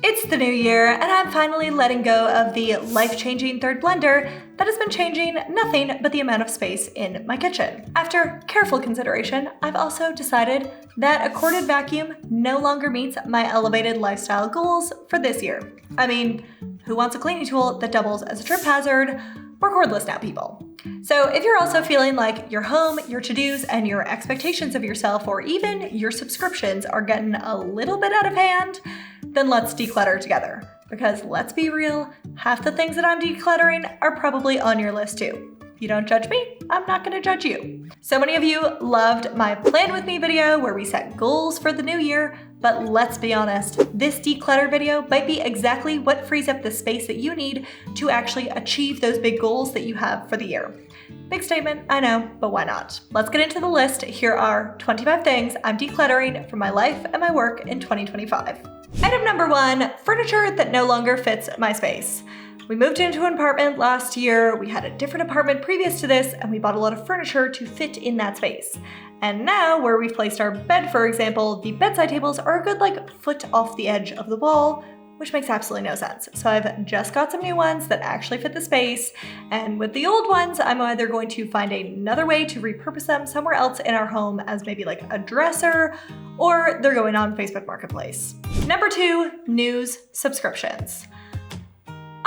It's the new year, and I'm finally letting go of the life-changing third blender that has been changing nothing but the amount of space in my kitchen. After careful consideration, I've also decided that a corded vacuum no longer meets my elevated lifestyle goals for this year. I mean, who wants a cleaning tool that doubles as a trip hazard? We're cordless now, people. So if you're also feeling like your home, your to-dos, and your expectations of yourself, or even your subscriptions are getting a little bit out of hand, then let's declutter together. Because let's be real, half the things that I'm decluttering are probably on your list too. If you don't judge me, I'm not gonna judge you. So many of you loved my Plan With Me video where we set goals for the new year, but let's be honest, this declutter video might be exactly what frees up the space that you need to actually achieve those big goals that you have for the year. Big statement, I know, but why not? Let's get into the list. Here are 25 things I'm decluttering from my life and my work in 2025. Item number 1, furniture that no longer fits my space. We moved into an apartment last year, we had a different apartment previous to this, and we bought a lot of furniture to fit in that space. And now, where we've placed our bed, for example, the bedside tables are a good foot off the edge of the wall, which makes absolutely no sense. So I've just got some new ones that actually fit the space, and with the old ones, I'm either going to find another way to repurpose them somewhere else in our home as maybe a dresser, or they're going on Facebook Marketplace. Number 2, news subscriptions.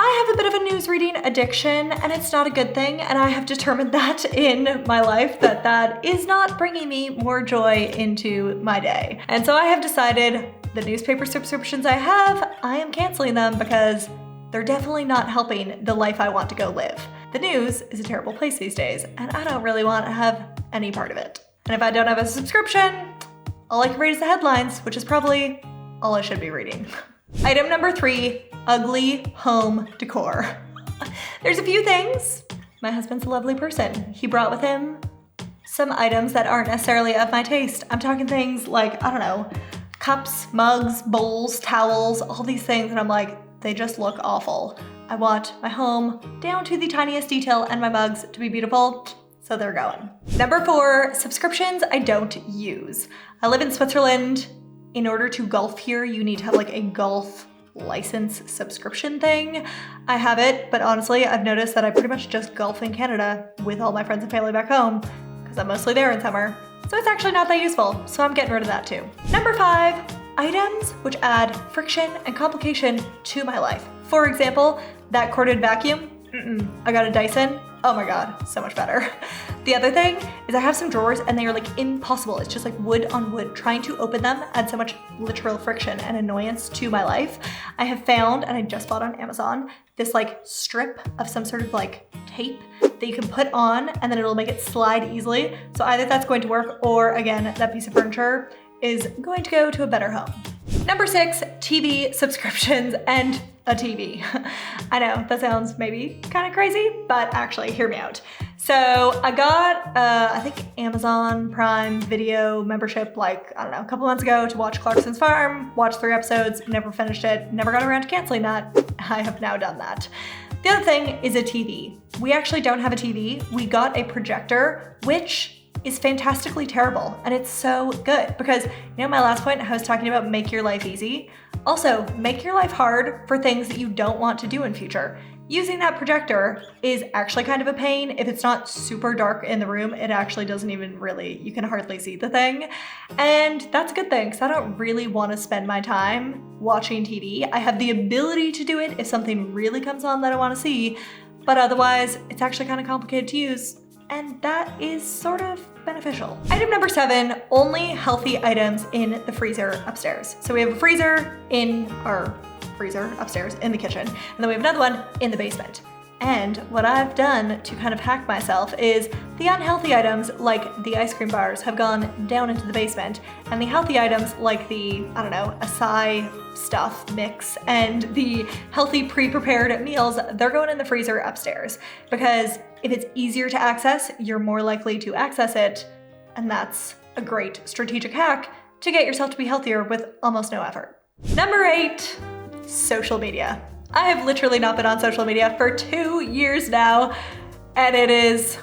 I have a bit of a news reading addiction, and it's not a good thing, and I have determined that in my life that is not bringing me more joy into my day. And so I have decided the newspaper subscriptions I have, I am canceling them because they're definitely not helping the life I want to go live. The news is a terrible place these days, and I don't really want to have any part of it. And if I don't have a subscription, all I can read is the headlines, which is probably all I should be reading. Item number 3, ugly home decor. There's a few things. My husband's a lovely person. He brought with him some items that aren't necessarily of my taste. I'm talking things like, I don't know, cups, mugs, bowls, towels, all these things, and I'm like, they just look awful. I want my home down to the tiniest detail and my mugs to be beautiful, so they're going. Number 4, subscriptions I don't use. I live in Switzerland. In order to golf here, you need to have a golf license subscription thing. I have it, but honestly, I've noticed that I pretty much just golf in Canada with all my friends and family back home because I'm mostly there in summer. So it's actually not that useful, so I'm getting rid of that too. Number 5, items which add friction and complication to my life. For example, that corded vacuum, I got a Dyson. Oh my God, so much better. The other thing is I have some drawers and they are impossible. It's just wood on wood. Trying to open them adds so much literal friction and annoyance to my life. I have found, and I just bought on Amazon, this strip of some sort of tape that you can put on and then it'll make it slide easily. So either that's going to work or again, that piece of furniture is going to go to a better home. Number 6, TV subscriptions and a TV. I know that sounds maybe kind of crazy, but actually hear me out. So I got, I think Amazon Prime Video membership I don't know, a couple months ago to watch Clarkson's Farm, watched 3 episodes, never finished it, never got around to canceling that. I have now done that. The other thing is a TV. We actually don't have a TV. We got a projector, which is fantastically terrible, and it's so good because, my last point, I was talking about make your life easy. Also, make your life hard for things that you don't want to do in future. Using that projector is actually kind of a pain. If it's not super dark in the room, it actually doesn't even really, you can hardly see the thing. And that's a good thing, because I don't really want to spend my time watching TV. I have the ability to do it if something really comes on that I want to see, but otherwise, it's actually kind of complicated to use. And that is sort of beneficial. Item number 7, only healthy items in the freezer upstairs. So we have a freezer in our freezer upstairs in the kitchen, and then we have another one in the basement. And what I've done to kind of hack myself is the unhealthy items like the ice cream bars have gone down into the basement, and the healthy items like the, I don't know, acai stuff mix and the healthy pre-prepared meals, they're going in the freezer upstairs. Because if it's easier to access, you're more likely to access it, and that's a great strategic hack to get yourself to be healthier with almost no effort. Number 8, social media. I have literally not been on social media for 2 years now, and it is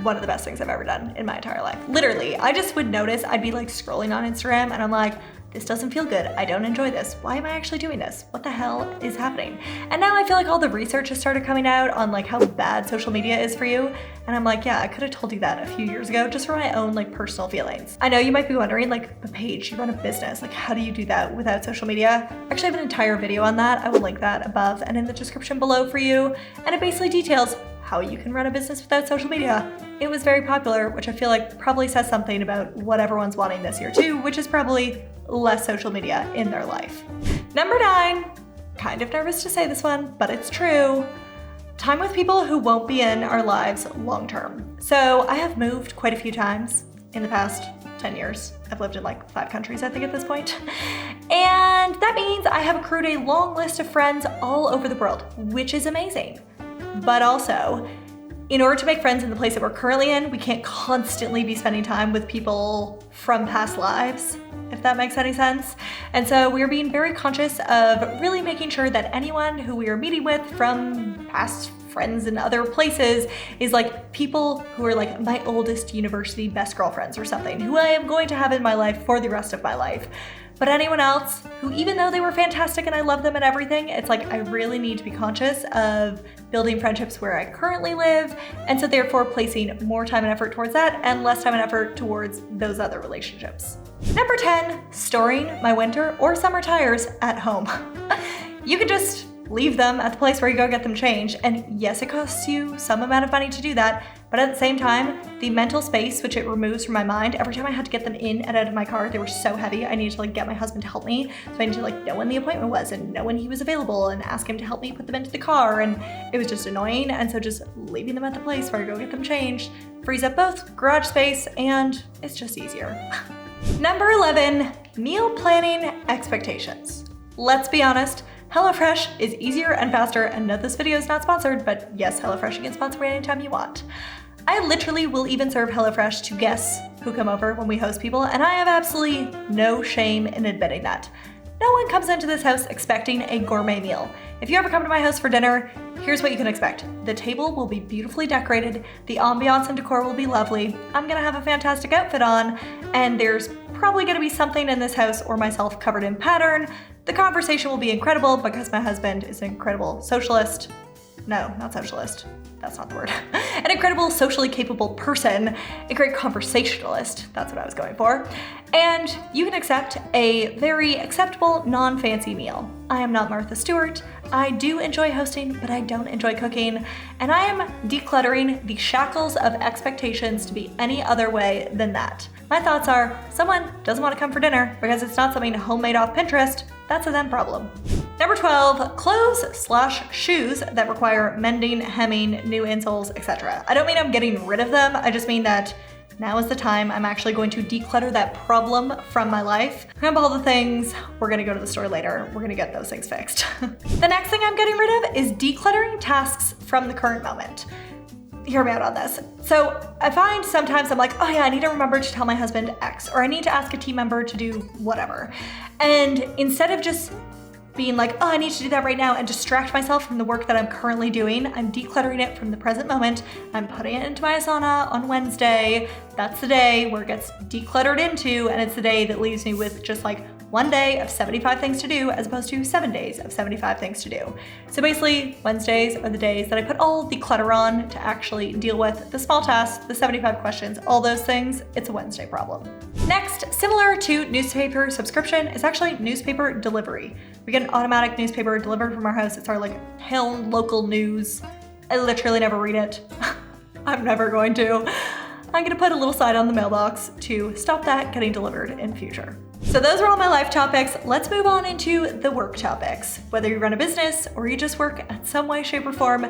one of the best things I've ever done in my entire life. Literally, I just would notice, I'd be scrolling on Instagram and I'm like, this doesn't feel good. I don't enjoy this. Why am I actually doing this? What the hell is happening? And now I feel like all the research has started coming out on like how bad social media is for you. And I'm like, yeah, I could have told you that a few years ago just for my own like personal feelings. I know you might be wondering, like, but Paige, you run a business. Like, how do you do that without social media? I actually have an entire video on that. I will link that above and in the description below for you. And it basically details how you can run a business without social media. It was very popular, which I feel like probably says something about what everyone's wanting this year too, which is probably less social media in their life. Number 9, kind of nervous to say this one, but it's true. Time with people who won't be in our lives long term. So I have moved quite a few times in the past 10 years. I've lived in like 5 countries, I think, at this point. And that means I have accrued a long list of friends all over the world, which is amazing. But also, in order to make friends in the place that we're currently in, we can't constantly be spending time with people from past lives, if that makes any sense. And so we're being very conscious of really making sure that anyone who we are meeting with from past friends in other places is like people who are like my oldest university best girlfriends or something, who I am going to have in my life for the rest of my life. But anyone else who, even though they were fantastic and I love them and everything, it's like I really need to be conscious of building friendships where I currently live, and so therefore placing more time and effort towards that and less time and effort towards those other relationships. Number 10, storing my winter or summer tires at home. You can just leave them at the place where you go get them changed, and yes, it costs you some amount of money to do that, but at the same time, the mental space which it removes from my mind, every time I had to get them in and out of my car, they were so heavy. I needed to like get my husband to help me, so I needed to like know when the appointment was and know when he was available and ask him to help me put them into the car, and it was just annoying. And so just leaving them at the place where I go get them changed frees up both garage space and it's just easier. Number 11, meal planning expectations. Let's be honest, HelloFresh is easier and faster, and no, this video is not sponsored, but yes, HelloFresh, you can sponsor me anytime you want. I literally will even serve HelloFresh to guests who come over when we host people, and I have absolutely no shame in admitting that. No one comes into this house expecting a gourmet meal. If you ever come to my house for dinner, here's what you can expect. The table will be beautifully decorated, the ambiance and decor will be lovely, I'm gonna have a fantastic outfit on, and there's probably gonna be something in this house or myself covered in pattern. The conversation will be incredible because my husband is an incredible socialist. No, not socialist. That's not the word. An incredible socially capable person, a great conversationalist. That's what I was going for. And you can accept a very acceptable, non-fancy meal. I am not Martha Stewart. I do enjoy hosting, but I don't enjoy cooking. And I am decluttering the shackles of expectations to be any other way than that. My thoughts are, someone doesn't want to come for dinner because it's not something homemade off Pinterest. That's a them problem. Number 12, clothes/shoes that require mending, hemming, new insoles, etc. I don't mean I'm getting rid of them, I just mean that now is the time I'm actually going to declutter that problem from my life. Grab all the things, we're gonna go to the store later, we're gonna get those things fixed. The next thing I'm getting rid of is decluttering tasks from the current moment. Hear me out on this. So I find sometimes I'm like, oh yeah, I need to remember to tell my husband X, or I need to ask a team member to do whatever. And instead of just being like, oh, I need to do that right now and distract myself from the work that I'm currently doing, I'm decluttering it from the present moment. I'm putting it into my Asana on Wednesday. That's the day where it gets decluttered into, and it's the day that leaves me with just like one day of 75 things to do as opposed to 7 days of 75 things to do. So basically, Wednesdays are the days that I put all the clutter on to actually deal with the small tasks, the 75 questions, all those things. It's a Wednesday problem. Next, similar to newspaper subscription, is actually newspaper delivery. We get an automatic newspaper delivered from our house. It's our like town local news. I literally never read it. I'm never going to. I'm gonna put a little sign on the mailbox to stop that getting delivered in future. So those are all my life topics. Let's move on into the work topics. Whether you run a business or you just work in some way, shape, or form,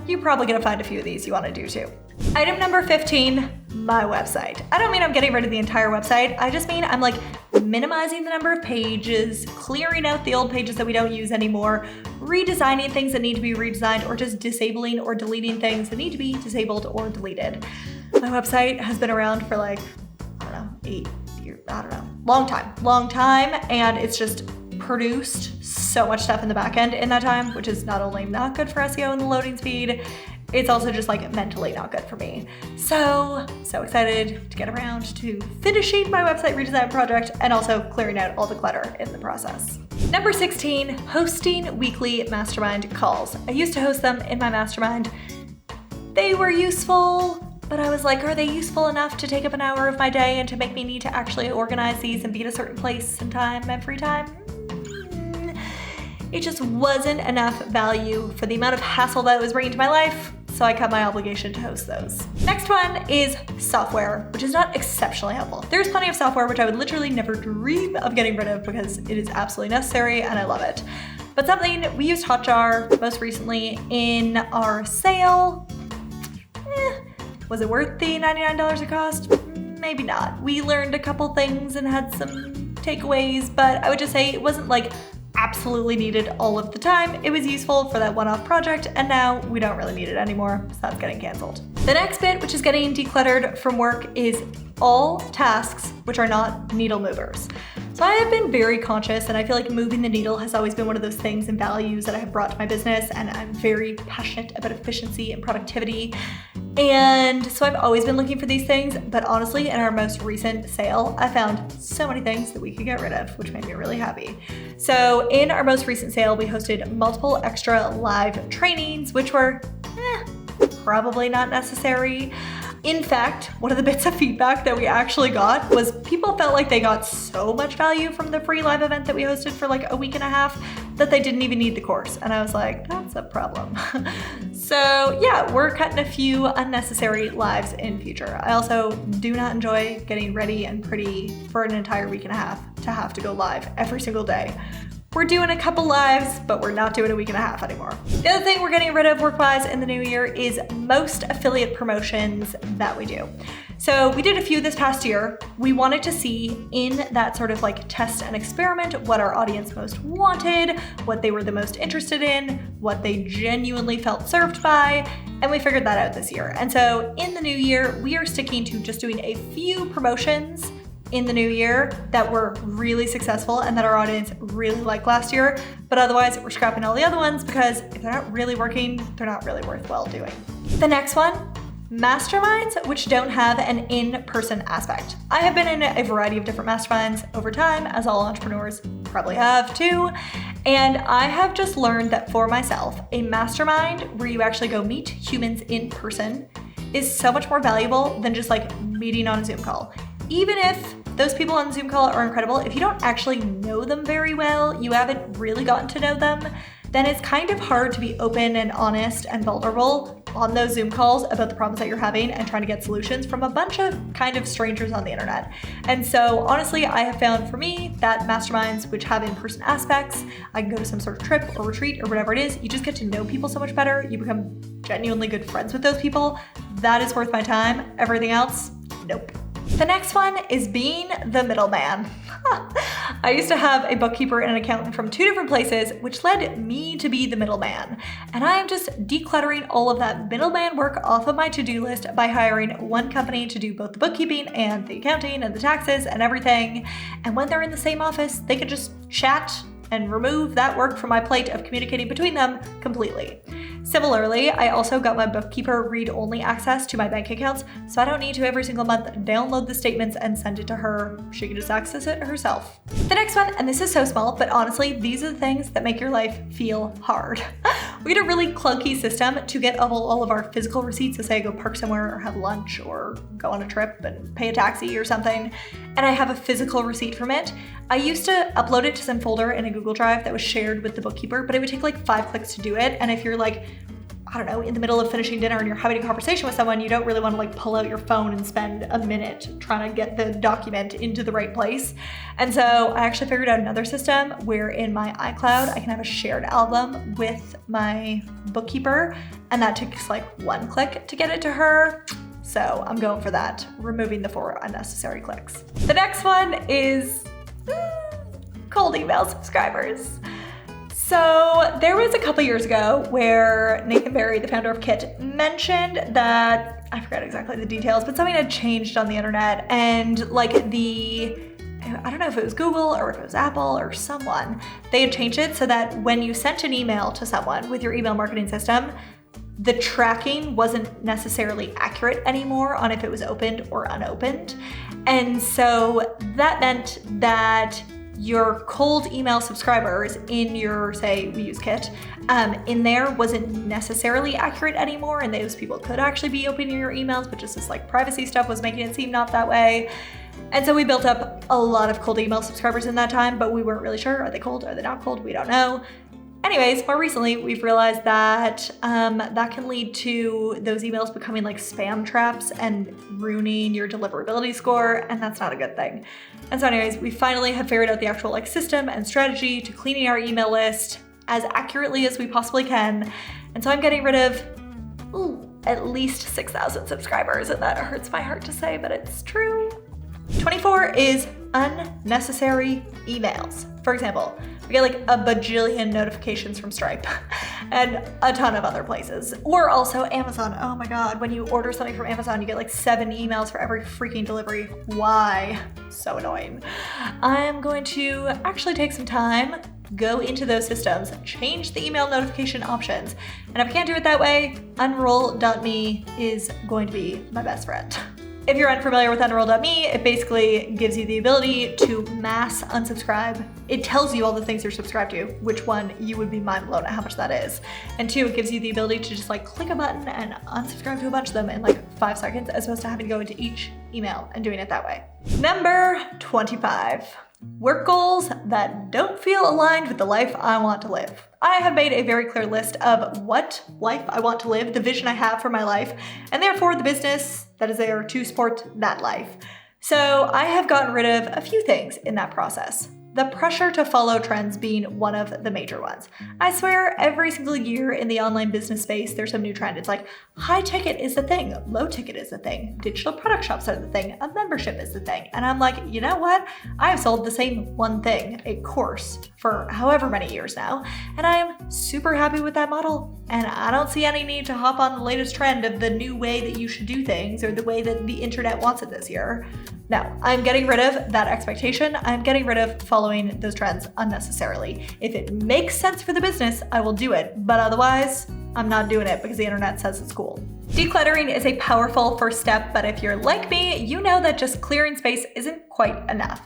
you're probably gonna find a few of these you wanna do too. Item number 15, my website. I don't mean I'm getting rid of the entire website. I just mean I'm like minimizing the number of pages, clearing out the old pages that we don't use anymore, redesigning things that need to be redesigned, or just disabling or deleting things that need to be disabled or deleted. My website has been around for like, I don't know, 8 years, I don't know, long time, and it's just produced so much stuff in the back end in that time, which is not only not good for SEO and the loading speed, it's also just like mentally not good for me. So excited to get around to finishing my website redesign project and also clearing out all the clutter in the process. Number 16, hosting weekly mastermind calls. I used to host them in my mastermind. They were useful, but I was like, are they useful enough to take up an hour of my day and to make me need to actually organize these and be at a certain place and time every time? It just wasn't enough value for the amount of hassle that it was bringing to my life, so I cut my obligation to host those. Next one is software, which is not exceptionally helpful. There's plenty of software which I would literally never dream of getting rid of because it is absolutely necessary and I love it. But something, we used Hotjar most recently in our sale. Was it worth the $99 it cost? Maybe not. We learned a couple things and had some takeaways, but I would just say it wasn't like absolutely needed all of the time. It was useful for that one-off project, and now we don't really need it anymore, so that's getting canceled. The next bit, which is getting decluttered from work, is all tasks which are not needle movers. So I have been very conscious, and I feel like moving the needle has always been one of those things and values that I have brought to my business, and I'm very passionate about efficiency and productivity. And so I've always been looking for these things, but honestly, in our most recent sale, I found so many things that we could get rid of, which made me really happy. So in our most recent sale, we hosted multiple extra live trainings, which were probably not necessary. In fact, one of the bits of feedback that we actually got was people felt like they got so much value from the free live event that we hosted for like a week and a half that they didn't even need the course. And I was like, that's a problem. So yeah, we're cutting a few unnecessary lives in future. I also do not enjoy getting ready and pretty for an entire week and a half to have to go live every single day. We're doing a couple lives, but we're not doing a week and a half anymore. The other thing we're getting rid of work-wise in the new year is most affiliate promotions that we do. So we did a few this past year. We wanted to see in that sort of like test and experiment what our audience most wanted, what they were the most interested in, what they genuinely felt served by, and we figured that out this year. And so in the new year, we are sticking to just doing a few promotions in the new year that were really successful and that our audience really liked last year. But otherwise, we're scrapping all the other ones because if they're not really working, they're not really worthwhile doing. The next one, masterminds which don't have an in-person aspect. I have been in a variety of different masterminds over time, as all entrepreneurs probably have too. And I have just learned that for myself, a mastermind where you actually go meet humans in person is so much more valuable than just like meeting on a Zoom call. Even if those people on the Zoom call are incredible, if you don't actually know them very well, you haven't really gotten to know them, then it's kind of hard to be open and honest and vulnerable on those Zoom calls about the problems that you're having and trying to get solutions from a bunch of kind of strangers on the internet. And so honestly, I have found for me that masterminds which have in-person aspects, I can go to some sort of trip or retreat or whatever it is, you just get to know people so much better, you become genuinely good friends with those people. That is worth my time. Everything else, nope. The next one is being the middleman. I used to have a bookkeeper and an accountant from two different places, which led me to be the middleman. And I am just decluttering all of that middleman work off of my to-do list by hiring one company to do both the bookkeeping and the accounting and the taxes and everything. And when they're in the same office, they can just chat and remove that work from my plate of communicating between them completely. Similarly, I also got my bookkeeper read-only access to my bank accounts, so I don't need to every single month download the statements and send it to her. She can just access it herself. The next one, and this is so small, but honestly, these are the things that make your life feel hard. We had a really clunky system to get all of our physical receipts, so say I go park somewhere or have lunch or go on a trip and pay a taxi or something, and I have a physical receipt from it. I used to upload it to some folder in a Google Drive that was shared with the bookkeeper, but it would take like 5 clicks to do it. And if you're like, I don't know, in the middle of finishing dinner and you're having a conversation with someone, you don't really want to like pull out your phone and spend a minute trying to get the document into the right place. And so I actually figured out another system where in my iCloud, I can have a shared album with my bookkeeper, and that takes like 1 click to get it to her. So I'm going for that, removing the 4 unnecessary clicks. The next one is cold email subscribers. So there was a couple years ago where Nathan Barry, the founder of Kit, mentioned that, I forgot exactly the details, but something had changed on the internet, and like I don't know if it was Google or if it was Apple or someone, they had changed it so that when you sent an email to someone with your email marketing system, the tracking wasn't necessarily accurate anymore on if it was opened or unopened. And so that meant that your cold email subscribers in your, say, we use Kit, in there wasn't necessarily accurate anymore, and those people could actually be opening your emails, but just this like privacy stuff was making it seem not that way. And so we built up a lot of cold email subscribers in that time, but we weren't really sure, are they cold, are they not cold, we don't know. Anyways, more recently, we've realized that that can lead to those emails becoming like spam traps and ruining your deliverability score, and that's not a good thing. And so anyways, we finally have figured out the actual like system and strategy to cleaning our email list as accurately as we possibly can. And so I'm getting rid of at least 6,000 subscribers, and that hurts my heart to say, but it's true. 24 is unnecessary emails. For example, we get like a bajillion notifications from Stripe and a ton of other places. Or also Amazon. Oh my God, when you order something from Amazon, you get like 7 emails for every freaking delivery. Why? So annoying. I'm going to actually take some time, go into those systems, change the email notification options. And if I can't do it that way, unroll.me is going to be my best friend. If you're unfamiliar with unroll.me, it basically gives you the ability to mass unsubscribe. It tells you all the things you're subscribed to, which one you would be mind blown at how much that is. And 2, it gives you the ability to just like click a button and unsubscribe to a bunch of them in like 5 seconds, as opposed to having to go into each email and doing it that way. Number 25. Work goals that don't feel aligned with the life I want to live. I have made a very clear list of what life I want to live, the vision I have for my life, and therefore the business that is there to support that life. So I have gotten rid of a few things in that process. The pressure to follow trends being one of the major ones. I swear every single year in the online business space, there's some new trend. It's like high ticket is the thing, low ticket is the thing, digital product shops are the thing, a membership is the thing. And I'm like, you know what? I've sold the same one thing, a course, for however many years now. And I am super happy with that model. And I don't see any need to hop on the latest trend of the new way that you should do things or the way that the internet wants it this year. No, I'm getting rid of that expectation. I'm getting rid of following those trends unnecessarily. If it makes sense for the business, I will do it. But otherwise, I'm not doing it because the internet says it's cool. Decluttering is a powerful first step, but if you're like me, you know that just clearing space isn't quite enough.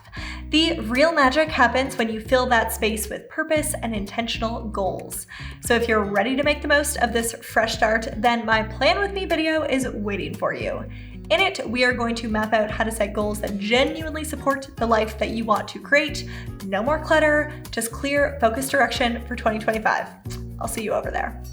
The real magic happens when you fill that space with purpose and intentional goals. So if you're ready to make the most of this fresh start, then my Plan With Me video is waiting for you. In it, we are going to map out how to set goals that genuinely support the life that you want to create. No more clutter, just clear, focused direction for 2025. I'll see you over there.